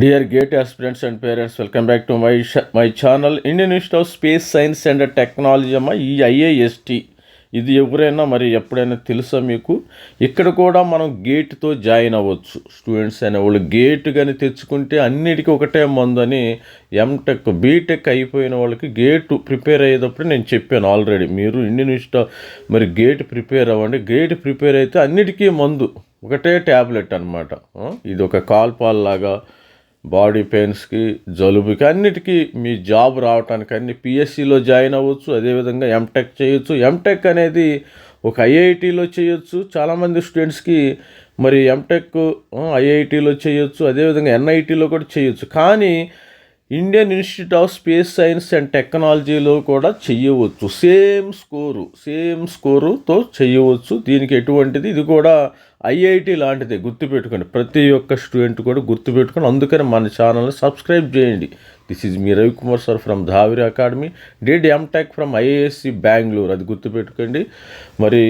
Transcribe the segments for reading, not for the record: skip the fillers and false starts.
Dear GATE aspirants and parents, welcome back to my channel Indian Institute of Space Science and Technology అమ్మ. ఈ IIST ఇది ఎవరైనా మరి ఎప్పుడైనా తెలుసా మీకు? ఇక్కడ కూడా మనం గేట్తో జాయిన్ అవ్వచ్చు. స్టూడెంట్స్ అనేవాళ్ళు గేట్ కానీ తెచ్చుకుంటే అన్నిటికీ ఒకటే మందు అని ఎంటెక్ బీటెక్ అయిపోయిన వాళ్ళకి గేట్ ప్రిపేర్ అయ్యేటప్పుడు నేను చెప్పాను ఆల్రెడీ. మీరు ఇండియన్ ఇన్స్టిట్యూట్ మరి గేట్ ప్రిపేర్ అవ్వండి. గేట్ ప్రిపేర్ అయితే అన్నిటికీ మందు ఒకటే ట్యాబ్లెట్ అనమాట. ఇది ఒక కాల్పాల్ లాగా బాడీ పెయిన్స్కి, జలుబుకి, అన్నిటికీ మీ జాబ్ రావడానికి అన్ని పిఎస్సిలో జాయిన్ అవ్వచ్చు. అదేవిధంగా ఎంటెక్ చేయొచ్చు. ఎంటెక్ అనేది ఒక ఐఐటీలో చేయొచ్చు. చాలామంది స్టూడెంట్స్కి మరి ఎంటెక్ ఐఐటీలో చేయొచ్చు, అదేవిధంగా ఎన్ఐటీలో కూడా చేయొచ్చు. కానీ Indian institute of space science and టెక్నాలజీలో కూడా చెయ్యవచ్చు. సేమ్ స్కోరుతో చెయ్యవచ్చు. దీనికి ఎటువంటిది, ఇది కూడా ఐఐటి లాంటిదే, గుర్తుపెట్టుకోండి. ప్రతి ఒక్క స్టూడెంట్ కూడా గుర్తుపెట్టుకోండి. అందుకని మన ఛానల్ని సబ్స్క్రైబ్ చేయండి. This is me Ravikumar sir from Dhaviri academy, did MTech from IISc Bengaluru. అది గుర్తుపెట్టుకోండి. మరి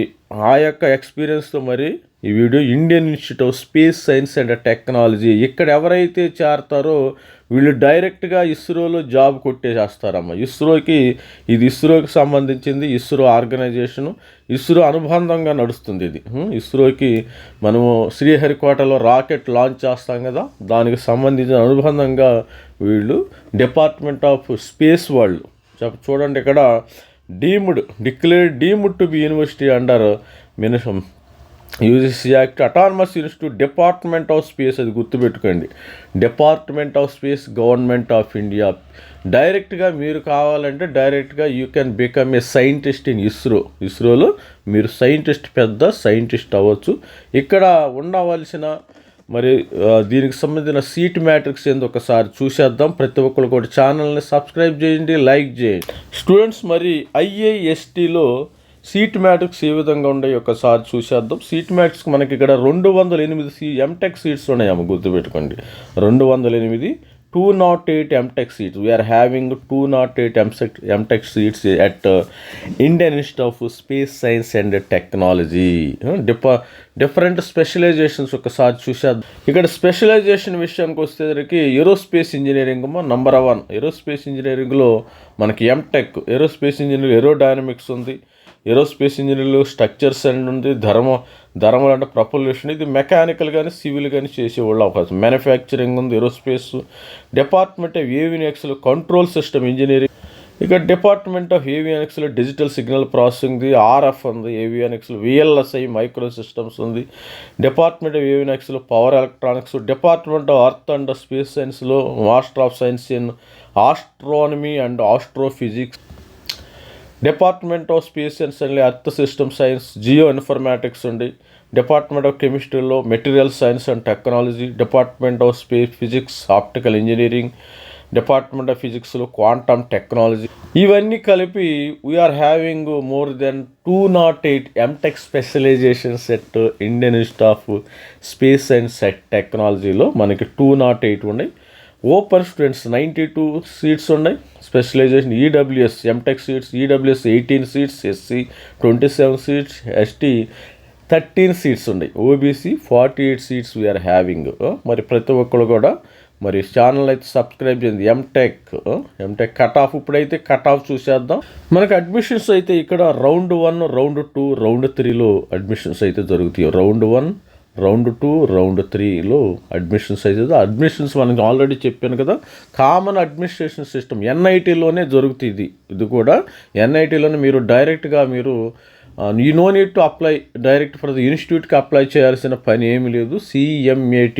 ఆ యొక్క ఎక్స్పీరియన్స్తో మరి ఈ video Indian institute of space science and Technology, ఇక్కడ ఎవరైతే చేరతారో వీళ్ళు డైరెక్ట్గా ఇస్రోలో జాబ్ కొట్టేసేస్తారమ్మ. ఇస్రోకి సంబంధించింది. ఇస్రో ఆర్గనైజేషను, ఇస్రో అనుబంధంగా నడుస్తుంది ఇది. ఇస్రోకి మనము శ్రీహరికోటలో రాకెట్ లాంచ్ చేస్తాం కదా, దానికి సంబంధించిన అనుబంధంగా వీళ్ళు డిపార్ట్మెంట్ ఆఫ్ స్పేస్ వాళ్ళు చూడండి. ఇక్కడ deemed to be university under UGC act, autonomous institute, department of space. అది గుర్తుపెట్టుకోండి. Department of space, government of India. డైరెక్ట్గా మీరు కావాలంటే డైరెక్ట్గా you can become a scientist in ఇస్రోలో మీరు పెద్ద సైంటిస్ట్ అవ్వచ్చు. ఇక్కడ ఉండవలసిన మరి దీనికి సంబంధించిన సీట్ మ్యాట్రిక్స్ ఏందో ఒకసారి చూసేద్దాం. ప్రతి ఒక్కరు కూడా ఛానల్ని సబ్స్క్రైబ్ చేయండి, లైక్ చేయండి. స్టూడెంట్స్, మరి ఐఐఎస్టీలో సీట్ మ్యాట్రిక్స్ ఏ విధంగా ఉన్నాయి ఒకసారి చూసేద్దాం. సీట్ మ్యాట్రిక్స్ మనకి ఇక్కడ 208 ఎంటెక్ సీట్స్ ఉన్నాయమ్మ, గుర్తుపెట్టుకోండి. 208, 208 ఎంటెక్ సీట్స్. వీఆర్ హ్యావింగ్ 208 MTech seats at Indian institute of space science and Technology. Different specialisations ఒకసారి చూసేద్దాం. ఇక్కడ స్పెషలైజేషన్ విషయానికి వచ్చేసరికి ఏరోస్పేస్ ఇంజనీరింగ్ నంబర్ 1. ఏరోస్పేస్ ఇంజనీరింగ్లో మనకి ఎంటెక్ ఏరోస్పేస్ ఇంజనీరింగ్ ఏరోడైనమిక్స్ ఉంది. ఏరోస్పేస్ ఇంజనీరింగ్లో స్ట్రక్చర్స్ అండ్ ఉంది. ధర్మల్ అంటే ప్రొపల్యూషన్. ఇది మెకానికల్ కానీ సివిల్ కానీ చేసేవాళ్ళు అవకాశం. మ్యానుఫ్యాక్చరింగ్ ఉంది. ఏరోస్పేస్ డిపార్ట్మెంట్ ఆఫ్ ఏవియానిక్స్లో కంట్రోల్ సిస్టమ్ ఇంజనీరింగ్. ఇక డిపార్ట్మెంట్ ఆఫ్ ఏవియానిక్స్లో డిజిటల్ సిగ్నల్ ప్రాసెసింగ్ ఉంది. ఆర్ఎఫ్ ఉంది. ఏవియానిక్స్లో విఎల్ఎస్ఐ మైక్రో సిస్టమ్స్ ఉంది. డిపార్ట్మెంట్ ఆఫ్ ఏవియానిక్స్లో power electronics. Department of earth and space సైన్స్లో master of science in astronomy and astrophysics. Department of space science and earth system science, geo informatics ఉంది. Department of కెమిస్ట్రీలో material science and technology. Department of space physics, optical engineering. Department of ఫిజిక్స్లో quantum technology. ఇవన్నీ కలిపి we're having more than 208 MTech specialisations at Indian institute of space science and టెక్నాలజీలో మనకి 208 ఉన్నాయి. Open students 92 seats ఉన్నాయి. Specialisation EWS MTech seats, EWS 18 seats, SC 27 seats, ST 13 seats ఉన్నాయి. OBC 48 seats we are having. మరి ప్రతి ఒక్కరు కూడా మరి ఛానల్ అయితే సబ్స్క్రైబ్ చేయండి. ఎంటెక్ కట్ ఆఫ్, ఇప్పుడైతే కట్ ఆఫ్ చూసేద్దాం. మనకి అడ్మిషన్స్ అయితే ఇక్కడ రౌండ్ 1, రౌండ్ 2, రౌండ్ 3లో అడ్మిషన్స్ అయితే జరుగుతాయి. రౌండ్ 1, రౌండ్ 2, రౌండ్ 3లో అడ్మిషన్స్ అవుతుంది. అడ్మిషన్స్ మనకి ఆల్రెడీ చెప్పాను కదా, కామన్ అడ్మినిస్ట్రేషన్ సిస్టమ్ ఎన్ఐటీలోనే జరుగుతుంది. ఇది కూడా ఎన్ఐటీలోనే మీరు డైరెక్ట్గా you know need to apply direct for the ఇన్స్టిట్యూట్కి అప్లై చేయాల్సిన పని ఏమీ లేదు. CMAT,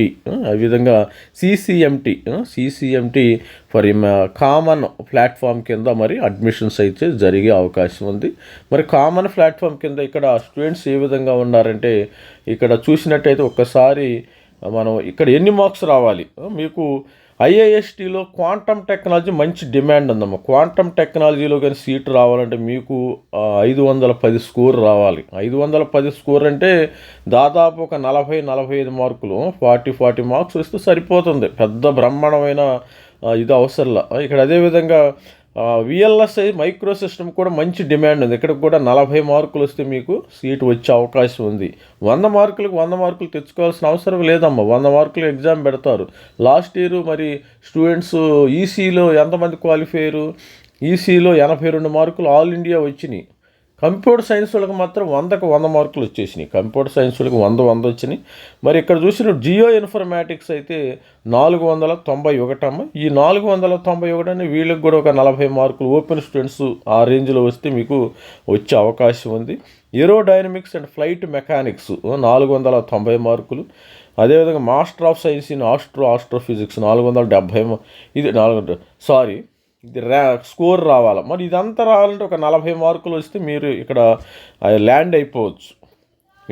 ఆ విధంగా CCMT ఫర్ కామన్ ప్లాట్ఫామ్ కింద మరి అడ్మిషన్స్ అయితే జరిగే అవకాశం ఉంది. మరి కామన్ ప్లాట్ఫామ్ కింద ఇక్కడ స్టూడెంట్స్ ఏ విధంగా ఉన్నారంటే, ఇక్కడ చూసినట్టయితే ఒక్కసారి మనం ఇక్కడ ఎన్ని మార్క్స్ రావాలి. మీకు ఐఐఎస్టీలో క్వాంటమ్ టెక్నాలజీ మంచి డిమాండ్ ఉందమ్మా. క్వాంటమ్ టెక్నాలజీలో కానీ సీట్ రావాలంటే మీకు 510 స్కోర్ రావాలి. 510 స్కోర్ అంటే దాదాపు ఒక 40-45 మార్కులు, 40 మార్క్స్ వస్తే సరిపోతుంది. పెద్ద బ్రహ్మాండమైన ఇది అవసరంలా. ఇక్కడ అదేవిధంగా విఎల్ఎస్ఐ మైక్రో సిస్టమ్ కూడా మంచి డిమాండ్ ఉంది. ఇక్కడ కూడా 40 మార్కులు వస్తే మీకు సీటు వచ్చే అవకాశం ఉంది. 100 మార్కులకు 100 మార్కులు తెచ్చుకోవాల్సిన అవసరం లేదమ్మా. 100 మార్కులు ఎగ్జామ్ పెడతారు. లాస్ట్ ఇయర్ మరి స్టూడెంట్స్ ఈసీలో ఎంతమంది క్వాలిఫై అయ్యారు? ఈసీలో 82 మార్కులు ఆల్ ఇండియా వచ్చినాయి. కంప్యూటర్ సైన్స్ వాళ్ళకి మాత్రం 100కు 100 మార్కులు వచ్చేసినాయి. కంప్యూటర్ సైన్స్ వాళ్ళకి 100 వచ్చినాయి. మరి ఇక్కడ చూసిన జియో ఇన్ఫర్మేటిక్స్ అయితే 491 అమ్మ. ఈ 491 అని వీళ్ళకి కూడా ఒక 40 మార్కులు ఓపెన్ స్టూడెంట్స్ ఆ రేంజ్లో వస్తే మీకు వచ్చే అవకాశం ఉంది. ఏరోడైనమిక్స్ అండ్ ఫ్లైట్ మెకానిక్స్ 490 మార్కులు. అదేవిధంగా master of science in astrophysics 470. ఇది ఇది స్కోర్ రావాలి. మరి ఇదంతా రావాలంటే ఒక 40 మార్కులు వస్తే మీరు ఇక్కడ ల్యాండ్ అయిపోవచ్చు.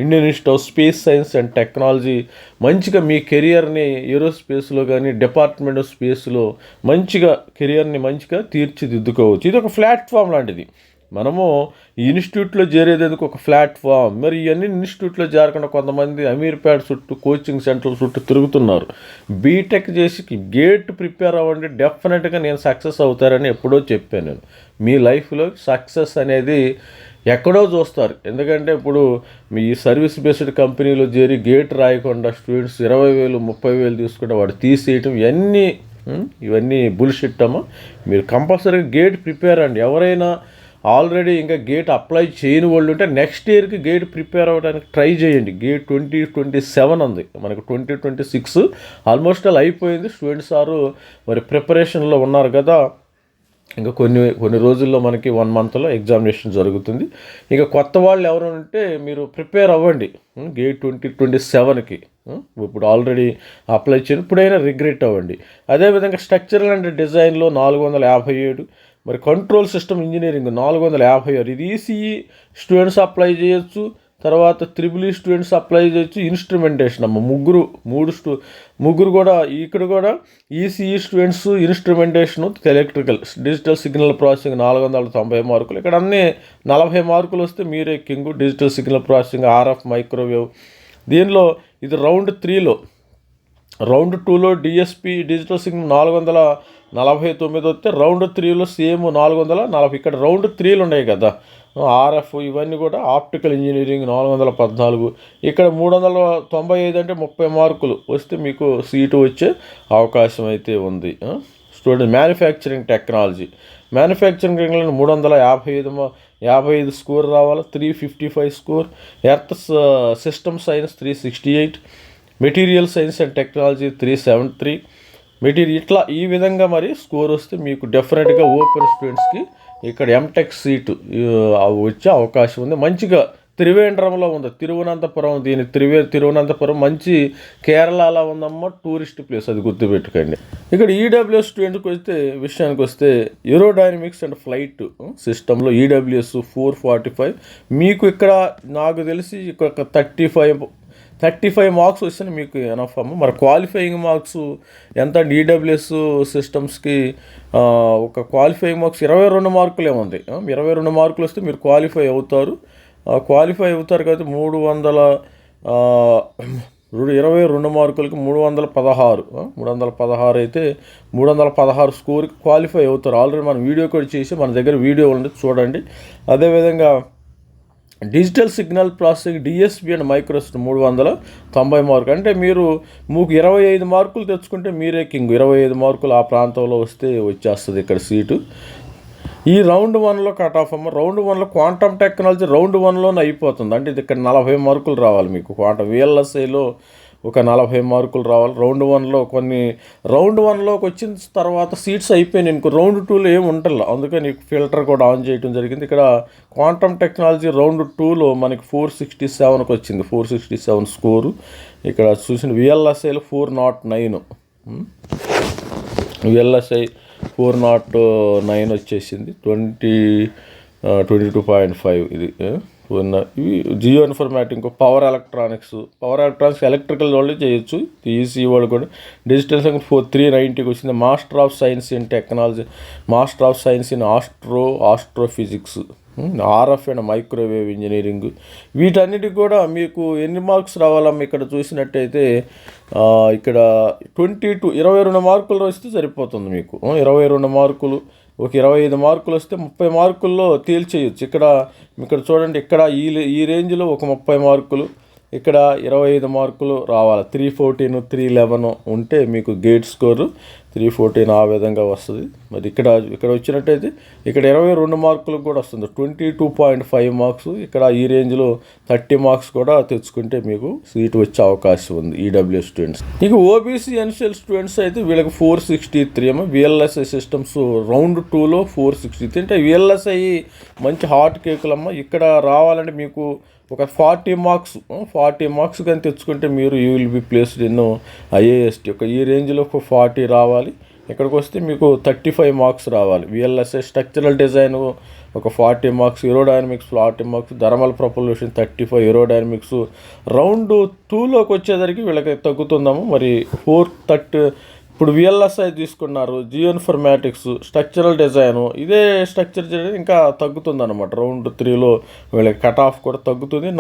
Indian institute of space science and technology మంచిగా మీ కెరియర్ని ఏరోస్పేస్లో కానీ డిపార్ట్మెంట్ ఆఫ్ స్పేస్లో మంచిగా కెరియర్ని మంచిగా తీర్చిదిద్దుకోవచ్చు. ఇది ఒక ప్లాట్ఫామ్ లాంటిది. మనము ఈ ఇన్స్టిట్యూట్లో చేరేందుకు ఒక ప్లాట్ఫామ్. మరి ఇవన్నీ ఇన్స్టిట్యూట్లో చేరకుండా కొంతమంది అమీర్పేట చుట్టూ కోచింగ్ సెంటర్ల చుట్టూ తిరుగుతున్నారు. బీటెక్ చేసి గేట్ ప్రిపేర్ అవ్వండి, డెఫినెట్గా నేను సక్సెస్ అవుతారని ఎప్పుడో చెప్పాను నేను. మీ లైఫ్లో సక్సెస్ అనేది ఎక్కడో చూస్తారు. ఎందుకంటే ఇప్పుడు మీ సర్వీస్ బేస్డ్ కంపెనీలో చేరి గేట్ రాయకుండా స్టూడెంట్స్ 20,000 30,000 తీసుకుంటే వాడు తీసేయటం ఇవన్నీ బుల్షిట్ అమ్మా. మీరు కంపల్సరీగా గేట్ ప్రిపేర్ అండి. ఎవరైనా ఆల్రెడీ ఇంకా గేట్ అప్లై చేయని వాళ్ళు ఉంటే నెక్స్ట్ ఇయర్కి గేట్ ప్రిపేర్ అవ్వడానికి ట్రై చేయండి. గేట్ 2027 ఉంది, మనకు 2026 ఆల్మోస్ట్ అలా అయిపోయింది. స్టూడెంట్స్ మరి ప్రిపరేషన్లో ఉన్నారు కదా. ఇంకా కొన్ని రోజుల్లో మనకి 1 మంత్లో ఎగ్జామినేషన్ జరుగుతుంది. ఇంకా కొత్త వాళ్ళు ఎవరు ఉంటే మీరు ప్రిపేర్ అవ్వండి గేట్ 2027కి. ఇప్పుడు ఆల్రెడీ అప్లై చేయను, ఇప్పుడైనా రిగ్రెట్ అవ్వండి. అదేవిధంగా స్ట్రక్చరల్ అండ్ డిజైన్లో 457. మరి కంట్రోల్ సిస్టమ్ ఇంజనీరింగ్ 456. ఇది ఈసీఈ స్టూడెంట్స్ అప్లై చేయొచ్చు, తర్వాత త్రిబుల్ ఈ స్టూడెంట్స్ అప్లై చేయొచ్చు. ఇన్స్ట్రుమెంటేషన్ అమ్మ ముగ్గురు కూడా ఇక్కడ కూడా ECE students instrumentation electrical digital signal processing 490 మార్కులు. ఇక్కడ అన్నీ 40 మార్కులు వస్తే మీరే king. Digital signal processing RF microwave. దీనిలో ఇది రౌండ్ 3లో. రౌండ్ 2లో డిఎస్పి డిజిటల్ సిగ్నల్ 449 వస్తే రౌండ్ 3లో సేమ్ 440. ఇక్కడ రౌండ్ 3లు ఉన్నాయి కదా, ఆర్ఎఫ్ ఇవన్నీ కూడా ఆప్టికల్ ఇంజనీరింగ్ 414. ఇక్కడ 395 అంటే 30 మార్కులు వస్తే మీకు సీటు వచ్చే అవకాశం అయితే ఉంది. స్టూడెంట్ మ్యానుఫ్యాక్చరింగ్ టెక్నాలజీ 355 స్కోర్ రావాలి. 355 score. Earth system science 368. Material science and technology 373. ఇట్లా ఈ విధంగా మరి స్కోర్ వస్తే మీకు డెఫినెట్గా ఓపెన్ స్టూడెంట్స్కి ఇక్కడ ఎంటెక్ సీటు వచ్చే అవకాశం ఉంది. మంచిగా త్రివేంద్రంలో ఉంది, తిరువనంతపురం. తిరువనంతపురం మంచి కేరళలో ఉందమ్మా, టూరిస్ట్ ప్లేస్, అది గుర్తుపెట్టుకోండి. ఇక్కడ ఈడబ్ల్యూఎస్ స్టూడెంట్కి విషయానికి వస్తే ఏరోడైనమిక్స్ అండ్ ఫ్లైట్ సిస్టంలో ఈడబ్ల్యూఎస్ 445. మీకు ఇక్కడ నాకు తెలిసి ఇక్కడ 35 మార్క్స్ వస్తే మీకు ఎనఫ్ అమ్మ. మరి క్వాలిఫైయింగ్ మార్క్స్ ఎంత? ఈడబ్ల్యూఎస్ సిస్టమ్స్కి ఒక క్వాలిఫైయింగ్ మార్క్స్ 22 మార్కులే ఉంది. 22 మార్కులు వస్తే మీరు క్వాలిఫై అవుతారు కాబట్టి 22 మార్కులకి 316 అయితే 316 స్కోర్కి క్వాలిఫై అవుతారు. ఆల్రెడీ మనం వీడియో కూడా చేసి మన దగ్గర వీడియో ఉంది, చూడండి. అదేవిధంగా digital signal processing DSP and Microsoft 390 మార్కులు. అంటే మీకు 25 మార్కులు తెచ్చుకుంటే మీరే కింగ్. 25 మార్కులు ఆ ప్రాంతంలో వస్తే వచ్చేస్తుంది ఇక్కడ సీటు. ఈ రౌండ్ 1లో కట్ ఆఫ్ అమ్మ. రౌండ్ 1లో క్వాంటమ్ టెక్నాలజీ రౌండ్ 1లోనే అయిపోతుంది. అంటే ఇది ఇక్కడ 40 మార్కులు రావాలి మీకు. క్వాంటమ్ విఎల్ఎస్ఐలో ఒక 40 మార్కులు రావాలి. రౌండ్ 1లోకి వచ్చిన తర్వాత సీట్స్ అయిపోయినాయి. ఇంకో రౌండ్ 2లో ఏమి ఉంటలే, అందుకే నీకు ఫిల్టర్ కూడా ఆన్ చేయడం జరిగింది. ఇక్కడ క్వాంటమ్ టెక్నాలజీ రౌండ్ 2లో మనకి 467కి వచ్చింది, 467 స్కోరు. ఇక్కడ చూసిన విఎల్ఎస్ఐలో 409, విఎల్ఎస్ఐ 409 వచ్చేసింది. 22.5 ఇది. ఇవి geo informatic, power electronics electrical వాళ్ళు చేయొచ్చు. ఈసీ వాళ్ళు కూడా. డిజిటల్ సైన్స్ 390కి వచ్చింది. Master of science in technology, master of science in astrophysics, RF and microwave engineering. వీటన్నిటికి కూడా మీకు ఎన్ని మార్క్స్ రావాలమ్మా? ఇక్కడ చూసినట్టయితే ఇక్కడ 22 మార్కులు వస్తే సరిపోతుంది మీకు. 22 మార్కులు ఒక 25 మార్కులు వస్తే 30 మార్కుల్లో తేల్చేయచ్చు. ఇక్కడ ఇక్కడ చూడండి, ఇక్కడ ఈ రేంజ్లో ఒక 30 మార్కులు, ఇక్కడ 25 మార్కులు రావాలి. 314 311 ఉంటే మీకు గేట్ స్కోరు 314 ఆ విధంగా వస్తుంది. మరి ఇక్కడ వచ్చినట్టయితే ఇక్కడ 22 మార్కులకు కూడా వస్తుంది, 22.5 మార్క్స్. ఇక్కడ ఈ రేంజ్లో 30 మార్క్స్ కూడా తెచ్చుకుంటే మీకు సీట్ వచ్చే అవకాశం ఉంది ఈడబ్ల్యూఎస్ స్టూడెంట్స్. ఇక ఓబీసీ ఎన్సిఎల్ స్టూడెంట్స్ అయితే వీళ్ళకి 463 ఏమో. విఎల్ఎస్ఐ సిస్టమ్స్ రౌండ్ 2లో 463 అంటే విఎల్ఎస్ఐ మంచి హాట్ కేకులమ్మ. ఇక్కడ రావాలంటే మీకు ఒక 40 మార్క్స్ కానీ తెచ్చుకుంటే మీరు you will be placed in IIST. ఒక ఈ రేంజ్లో ఒక 40 రావాలి. ఇక్కడికి వస్తే మీకు 35 మార్క్స్ రావాలి. విఎల్ఎస్ఐ స్ట్రక్చరల్ డిజైన్ ఒక 40 marks, aerodynamics 40 marks, thermal propulsion 35, aerodynamics. Round 2లోకి వచ్చేసరికి వీళ్ళకి తగ్గుతుందాము. మరి 430 ఇప్పుడు విఎల్ఎస్ఐ తీసుకున్నారు, జియో ఇన్ఫర్మాటిక్స్, స్ట్రక్చరల్ డిజైను, ఇదే స్ట్రక్చర్ ఇంకా తగ్గుతుందన్నమాట. రౌండ్ 3లో వీళ్ళకి కట్ ఆఫ్ కూడా తగ్గుతుంది.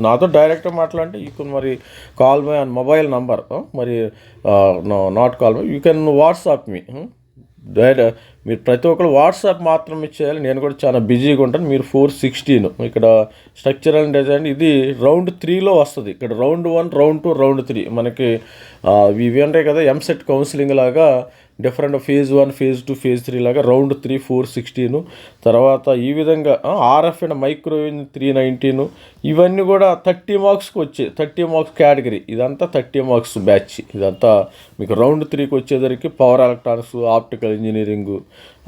నాతో డైరెక్ట్గా మాట్లాడంటే యూ కెన్ మరి call my on mobile number, మరి not call my, you can WhatsApp me. మీరు ప్రతి ఒక్కరు వాట్సాప్ మాత్రం ఇచ్చేయాలి. నేను కూడా చాలా బిజీగా ఉంటాను. మీరు 416 ఇక్కడ స్ట్రక్చరల్ డిజైన్ ఇది రౌండ్ 3లో వస్తుంది. ఇక్కడ రౌండ్ 1, రౌండ్ 2, రౌండ్ 3 మనకి ఇవి ఉంటాయి కదా, ఎంసెట్ కౌన్సిలింగ్ లాగా డిఫరెంట్ ఫేజ్ 1, ఫేజ్ 2, ఫేజ్ 3 లాగా రౌండ్ 3 416. తర్వాత ఈ విధంగా ఆర్ఎఫ్ అండ్ మైక్రోవేవ్ 319. ఇవన్నీ కూడా 30 మార్క్స్కి వచ్చాయి. 30 మార్క్స్ కేటగిరీ, ఇదంతా 30 మార్క్స్ బ్యాచ్. ఇదంతా మీకు రౌండ్ 3కి వచ్చేసరికి పవర్ ఎలక్ట్రానిక్స్, ఆప్టికల్ ఇంజనీరింగు.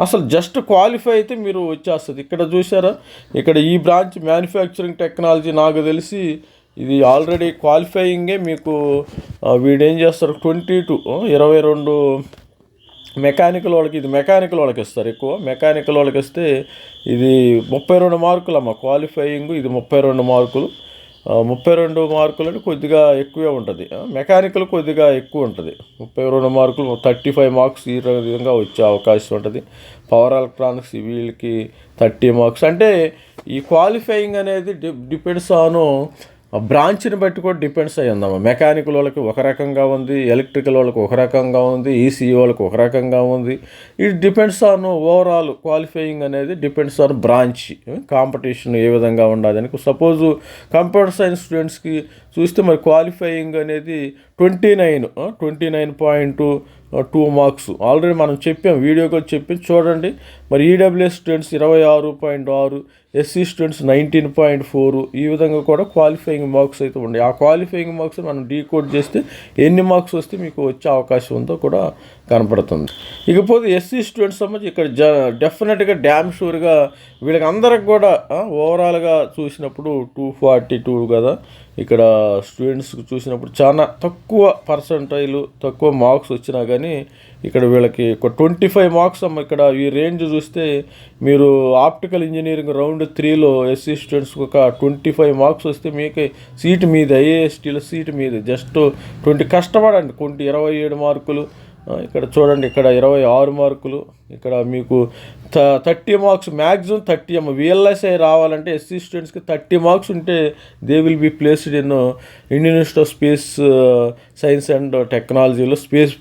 అసలు జస్ట్ క్వాలిఫై అయితే మీరు వచ్చేస్తుంది. ఇక్కడ చూసారా, ఇక్కడ ఈ బ్రాంచ్ మ్యానుఫ్యాక్చరింగ్ టెక్నాలజీ నాకు తెలిసి ఇది ఆల్రెడీ క్వాలిఫైయింగే. మీకు వీడేం చేస్తారు 22 మెకానికల్ వాళ్ళకి, ఇది మెకానికల్ వాళ్ళకి ఇస్తారు ఎక్కువ. మెకానికల్ వాళ్ళకి ఇస్తే ఇది 32 మార్కులు అమ్మ క్వాలిఫైయింగ్. ఇది 32 మార్కులు. 32 మార్కులు అంటే కొద్దిగా ఎక్కువే ఉంటుంది. మెకానికల్ కొద్దిగా ఎక్కువ ఉంటుంది. 32 మార్కులు, 35 మార్క్స్ ఈ విధంగా వచ్చే అవకాశం ఉంటుంది. పవర్ ఎలక్ట్రానిక్స్ వీళ్ళకి 30 మార్క్స్. అంటే ఈ క్వాలిఫైయింగ్ అనేది డిపెండ్స్ ఆన్ బ్రాంచ్ని బట్టి కూడా డిపెండ్స్ అయ్యి ఉందమ్మా. మెకానికల్ వాళ్ళకి ఒక రకంగా ఉంది, ఎలక్ట్రికల్ వాళ్ళకి ఒక రకంగా ఉంది, ఈసీఈ వాళ్ళకి ఒక రకంగా ఉంది. It depends on overall qualifying అనేది డిపెండ్స్ ఆన్ బ్రాంచ్, కాంపిటీషన్ ఏ విధంగా ఉండదని. సపోజ్ కంప్యూటర్ సైన్స్ స్టూడెంట్స్కి చూస్తే మరి క్వాలిఫైయింగ్ అనేది 29.2 మార్క్స్ ఆల్రెడీ మనం చెప్పాం, వీడియోకి చెప్పి చూడండి. మరి ఈడబ్ల్యూఎస్ స్టూడెంట్స్ 26.6, ఎస్సీ స్టూడెంట్స్ 19.4. ఈ విధంగా కూడా క్వాలిఫైయింగ్ మార్క్స్ అయితే ఉన్నాయి. ఆ క్వాలిఫైయింగ్ మార్క్స్ మనం డీకోడ్ చేస్తే ఎన్ని మార్క్స్ వస్తే మీకు వచ్చే అవకాశం ఉందో కూడా కనపడుతుంది. ఇకపోతే ఎస్సీ స్టూడెంట్స్ సంబంధించి ఇక్కడ డెఫినెట్గా డ్యామ్ షూర్గా వీళ్ళకి అందరికి కూడా ఓవరాల్గా చూసినప్పుడు 242 కదా. ఇక్కడ స్టూడెంట్స్కి చూసినప్పుడు చాలా తక్కువ పర్సంటైలు, తక్కువ మార్క్స్ వచ్చినా కానీ ఇక్కడ వీళ్ళకి ఒక 25 మార్క్స్ అమ్మ. ఇక్కడ ఈ రేంజ్ చూస్తే మీరు ఆప్టికల్ ఇంజనీరింగ్ రౌండ్ 3లో ఎస్సీ స్టూడెంట్స్కి ఒక 25 మార్క్స్ వస్తే మీకు సీట్ మీద, ఐఏఎస్టీలో సీట్ మీద జస్ట్ 20 కష్టపడండి. 27 మార్కులు. ఇక్కడ చూడండి, ఇక్కడ 26 మార్కులు. ఇక్కడ మీకు 30 మార్క్స్, మ్యాక్సిమం 30 అమ్మ. విఎల్ఎస్ఐ రావాలంటే ఎస్సీ స్టూడెంట్స్కి 30 మార్క్స్ ఉంటే they will be placed in Indian institute of space science and టెక్నాలజీలో స్పేస్.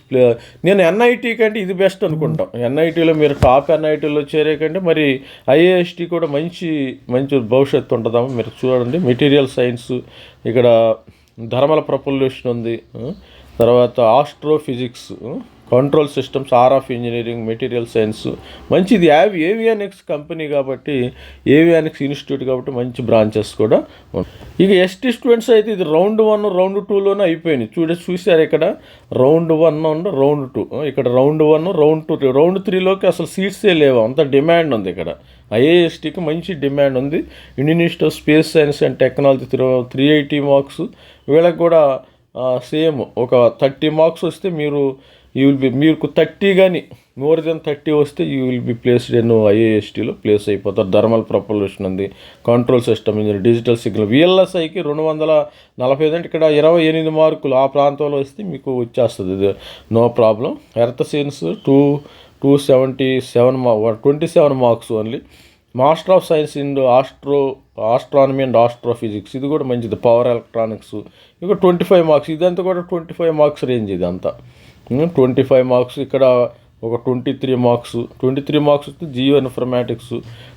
నేను ఎన్ఐటీ కంటే ఇది బెస్ట్ అనుకుంటాం. ఎన్ఐటీలో మీరు టాప్ ఎన్ఐటీలో చేరే కంటే మరి ఐఏఎస్టీ కూడా మంచి భవిష్యత్తు ఉంటుందమ్మా. మీరు చూడండి, మెటీరియల్ సైన్స్, ఇక్కడ థర్మల్ ప్రొపల్యూషన్ ఉంది, తర్వాత astrophysics, control systems, RF engineering, material science మంచిది. ఏవియానిక్స్ కంపెనీ కాబట్టి, ఏవియానిక్స్ ఇన్స్టిట్యూట్ కాబట్టి మంచి బ్రాంచెస్ కూడా ఉంటాయి. ఇక ఎస్టీ స్టూడెంట్స్ అయితే ఇది రౌండ్ 1, రౌండ్ 2లోనే అయిపోయినాయి. చూసారు ఇక్కడ రౌండ్ 1 అండ్ రౌండ్ 2. ఇక్కడ రౌండ్ 1, రౌండ్ 2, రౌండ్ 3లోకి అసలు సీట్సే లేవు, అంత డిమాండ్ ఉంది. ఇక్కడ ఐఏఎస్టీకి మంచి డిమాండ్ ఉంది. Indian institute of space science and technology 380 marks. వీళ్ళకి కూడా సేమ్ ఒక 30 మార్క్స్ వస్తే మీకు 30 కానీ మోర్ దెన్ 30 వస్తే you will be placed in ఐఏఎస్టీలో ప్లేస్ అయిపోతారు. థర్మల్ ప్రొపల్యూషన్ ఉంది, control system engineer, digital signal. విఎల్ఎస్ఐకి 245 అంటే ఇక్కడ 28 మార్కులు ఆ ప్రాంతంలో వస్తే మీకు వచ్చేస్తుంది, no problem. Earth science 27 marks only. Master of science in astronomy and astrophysics, ఇది కూడా మంచిది. పవర్ ఎలక్ట్రానిక్స్ ఇక 25 మార్క్స్. ఇదంతా కూడా 25 మార్క్స్ రేంజ్. ఇదంతా 25 మార్క్స్. ఇక్కడ ఒక 23 మార్క్స్ వస్తే జియో ఇన్ఫర్మేటిక్స్.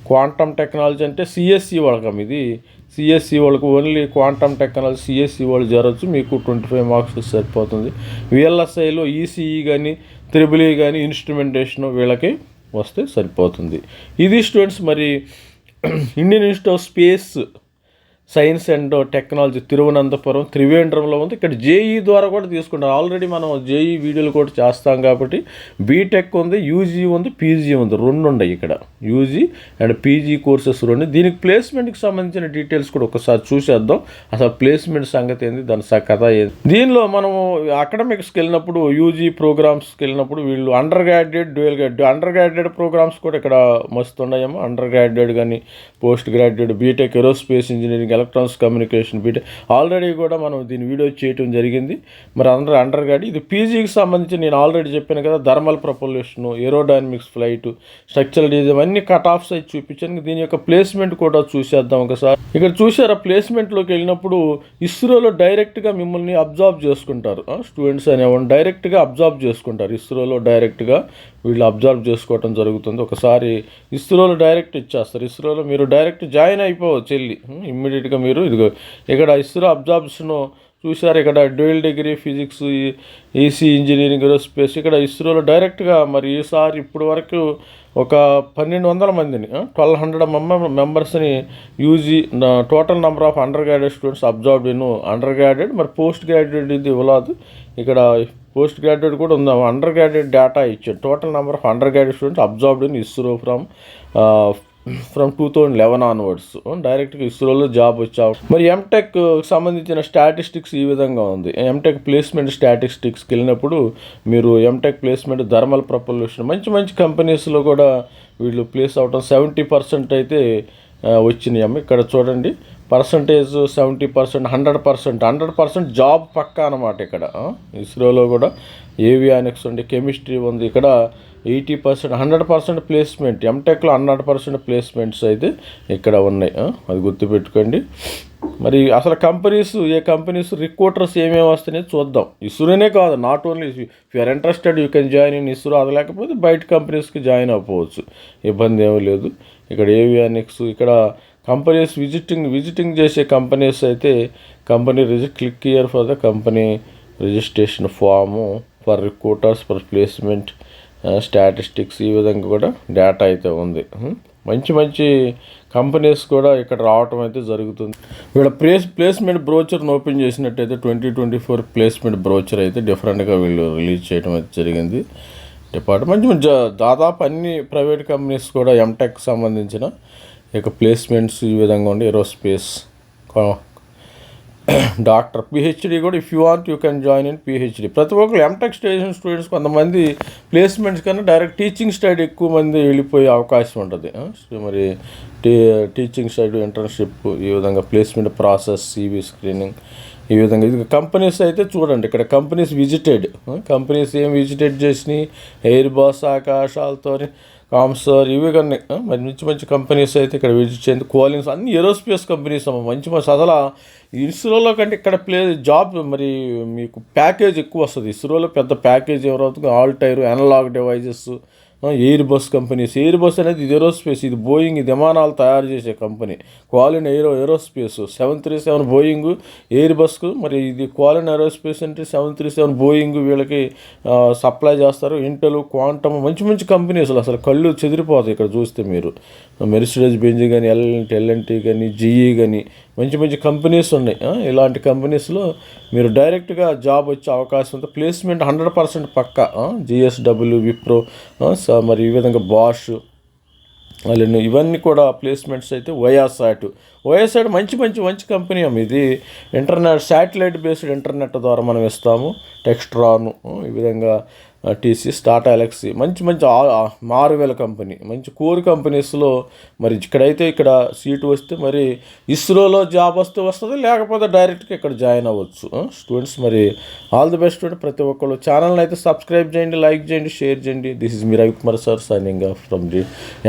క్వాంటమ్ టెక్నాలజీ అంటే సిఎస్సి వాళ్ళకం ఇది. సిఎస్సి వాళ్ళకు ఓన్లీ క్వాంటమ్ టెక్నాలజీ సిఎస్సి వాళ్ళు జరగచ్చు, మీకు 25 మార్క్స్ సరిపోతుంది. విఎల్ఎస్ఐలో ఈసీఈ కానీ త్రిబుల్ కానీ ఇన్స్ట్రుమెంటేషన్ వీళ్ళకి వస్తే సరిపోతుంది. ఇది స్టూడెంట్స్ మరి Indian institute of space science and technology Thiruvananthapuram త్రివేంద్రంలో ఉంది. ఇక్కడ జేఈ ద్వారా కూడా తీసుకుంటాం. ఆల్రెడీ మనం జేఈ వీడియోలు కూడా చేస్తాం కాబట్టి బీటెక్ ఉంది, యూజీ ఉంది, పీజీ ఉంది, 2 ఉన్నాయి ఇక్కడ. UG and PG courses 2. దీనికి ప్లేస్మెంట్కి సంబంధించిన డీటెయిల్స్ కూడా ఒకసారి చూసేద్దాం. అసలు ప్లేస్మెంట్ సంగతి ఏంది, దాని కథ ఏంది. దీనిలో మనము అకాడమిక్స్కి వెళ్ళినప్పుడు యూజీ ప్రోగ్రామ్స్కి వెళ్ళినప్పుడు వీళ్ళు అండర్ గ్రాడ్యుయేట్ ప్రోగ్రామ్స్ కూడా ఇక్కడ మస్తు ఉన్నాయేమో. అండర్ గ్రాడ్యుయేట్ కానీ postgraduate, BTech aerospace engineering, electronics communication, BTech already కూడా మనం దీని వీడియో చేయటం జరిగింది. మరి అండర్ గ్రాడ్ ఇది పీజీకి సంబంధించి నేను ఆల్రెడీ చెప్పాను కదా, thermal propulsion, aerodynamics, flight, structural design అన్ని కట్ ఆఫ్స్ అయితే చూపించాను. దీని యొక్క ప్లేస్మెంట్ కూడా చూసేద్దాం ఒకసారి. ఇక్కడ చూసారా, ప్లేస్మెంట్లోకి వెళ్ళినప్పుడు ఇస్రోలో డైరెక్ట్గా మిమ్మల్ని అబ్జర్వ్ చేసుకుంటారు. స్టూడెంట్స్ అనేవాళ్ళు డైరెక్ట్గా అబ్జర్వ్ చేసుకుంటారు. ఇస్రోలో డైరెక్ట్గా వీళ్ళు అబ్జర్వ్ చేసుకోవటం జరుగుతుంది. ఒకసారి ఇస్రోలో డైరెక్ట్ ఇచ్చేస్తారు. ఇస్రోలో మీరు డైరెక్ట్ జాయిన్ అయిపోవచ్చు వెళ్ళి ఇమ్మీడియట్గా. మీరు ఇదిగో ఇక్కడ ఇస్రో అబ్జర్వేషన్ చూసారు. ఇక్కడ dual degree physics, EC engineering, aerospace ఇక్కడ ఇస్రోలో డైరెక్ట్గా మరి ఈసారి ఇప్పుడు వరకు ఒక 1200 మందిని 1200 మెంబర్స్ని UG total number of under graduate students observed in under graduate. మరి పోస్ట్ గ్రాడ్యుయేట్ ఇది ఇవ్వలేదు. ఇక్కడ పోస్ట్ గ్రాడ్యుయేట్ కూడా ఉంది. అండర్ గ్రాడ్యుయేట్ డేటా ఇచ్చాడు. Total number of under graduate students observed in ISRO from 2011 onwards. డైరెక్ట్గా ఇస్రోలో జాబ్ వచ్చావు. మరి ఎంటెక్ సంబంధించిన స్టాటిస్టిక్స్ ఈ విధంగా ఉంది. ఎంటెక్ ప్లేస్మెంట్ స్టాటిస్టిక్స్కి వెళ్ళినప్పుడు మీరు ఎంటెక్ ప్లేస్మెంట్ థర్మల్ ప్రొపల్యూషన్ మంచి కంపెనీస్లో కూడా వీళ్ళు ప్లేస్ అవటం 70% అయితే వచ్చినాయి. ఇక్కడ చూడండి పర్సంటేజ్ 70%, 100% జాబ్ పక్కా అనమాట. ఇక్కడ ఇస్రోలో కూడా ఏవియానిక్స్ ఉంది, కెమిస్ట్రీ ఉంది. ఇక్కడ 80%, 100% ప్లేస్మెంట్. ఎంటెక్లో 100% ప్లేస్మెంట్స్ అయితే ఇక్కడ ఉన్నాయి. అది గుర్తుపెట్టుకోండి. మరి అసలు ఏ కంపెనీస్ రిక్రూటర్స్ ఏమేమి వస్తున్నాయో చూద్దాం. ఇస్రోనే కాదు, not only if you are interested you can join in ISRO. అది లేకపోతే బయట కంపెనీస్కి జాయిన్ అవ్వచ్చు, ఇబ్బంది ఏమీ లేదు. ఇక్కడ ఏవియానిక్స్, ఇక్కడ కంపెనీస్ విజిటింగ్ చేసే కంపెనీస్ అయితే company click here for the company registration form for recruiters for placement statistics. ఈ విధంగా కూడా డేటా అయితే ఉంది. మంచి కంపెనీస్ కూడా ఇక్కడ రావటం అయితే జరుగుతుంది. వీళ్ళ ప్లేస్మెంట్ బ్రోచర్ని ఓపెన్ చేసినట్టయితే 2024 ప్లేస్మెంట్ బ్రోచర్ అయితే డిఫరెంట్గా వీళ్ళు రిలీజ్ చేయడం అయితే జరిగింది. డిపార్ట్మెంట్ దాదాపు అన్ని ప్రైవేట్ కంపెనీస్ కూడా ఎంటెక్ సంబంధించిన ఇక ప్లేస్మెంట్స్ ఈ విధంగా ఉండి ఏరోస్పేస్, డాక్టర్, పిహెచ్డి కూడా if you want you can join in PhD. ప్రతి ఒక్కరు ఎంటెక్ స్టూడెంట్స్ కొంతమంది ప్లేస్మెంట్స్ కన్నా డైరెక్ట్ టీచింగ్ స్టడీ ఎక్కువ మంది వెళ్ళిపోయే అవకాశం ఉంటుంది. మరి టీచింగ్ స్టడీ, ఇంటర్న్షిప్, ఈ విధంగా ప్లేస్మెంట్ ప్రాసెస్, సివి స్క్రీనింగ్, ఈ విధంగా. ఇది కంపెనీస్ అయితే చూడండి, ఇక్కడ కంపెనీస్ ఏం విజిటెడ్ చేసినాయి, ఎయిర్ బస్, ఆకాశాలతో, కామ్సర్, ఇవి కానీ మరి మంచి కంపెనీస్ అయితే ఇక్కడ విజిట్ చేయండి. కోలిన్స్ అన్ని ఏరోస్పేస్ కంపెనీస్ మంచి అసలు ఇస్రోలో కంటే ఇక్కడ జాబ్ మరి మీకు ప్యాకేజ్ ఎక్కువ వస్తుంది. ఇస్రోలో పెద్ద ప్యాకేజ్ ఎవరవుతుంది, Altair, analog devices, Airbus companies. Airbus అనేది ఇది ఏరోస్పేస్, ఇది బోయింగ్ విమానాలు తయారు చేసే కంపెనీ. క్వాలిన్ ఏరోస్పేస్ 737 బోయింగ్ ఎయిర్ బస్కు. మరి ఇది క్వాలిన్ ఏరోస్పేస్ అంటే 737 బోయింగ్ వీళ్ళకి సప్లై చేస్తారు. ఇంటెల్, క్వాంటమ్ మంచి కంపెనీస్. అసలు కళ్ళు చెదిరిపోతాయి ఇక్కడ చూస్తే. మీరు మెర్సిడెస్ బెంజ్ కానీ, ఎల్ఎన్టీ కానీ, జీఈ కానీ మంచి కంపెనీస్ ఉన్నాయి. ఇలాంటి కంపెనీస్లో మీరు డైరెక్ట్గా జాబ్ వచ్చే అవకాశం ఉంది. ప్లేస్మెంట్ 100% పక్కా. జిఎస్డబ్ల్యూ, విప్రో, మరి ఈ విధంగా బాష్, ఇవన్నీ కూడా ప్లేస్మెంట్స్ అయితే. వైఎస్ఆర్ మంచి కంపెనీ. ఇది ఇంటర్నెట్ శాటిలైట్ బేస్డ్ ఇంటర్నెట్ ద్వారా మనం ఇస్తాము. టెక్స్ట్రాను, ఈ విధంగా టీసీ, టాటా ఎలక్సీ మంచి మార్వెల్ కంపెనీ, మంచి కోర్ కంపెనీస్లో. మరి ఇక్కడ సీటు వస్తే మరి ఇస్రోలో జాబ్ వస్తుంది, లేకపోతే డైరెక్ట్గా ఇక్కడ జాయిన్ అవ్వచ్చు స్టూడెంట్స్. మరి ఆల్ ది బెస్ట్ స్టూడెంట్. ప్రతి ఒక్కళ్ళు ఛానల్ని అయితే సబ్స్క్రైబ్ చేయండి, లైక్ చేయండి, షేర్ చేయండి. This is me Ravikumar sir signing off from the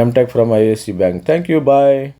MTech from IISc bank. Thank you, bye.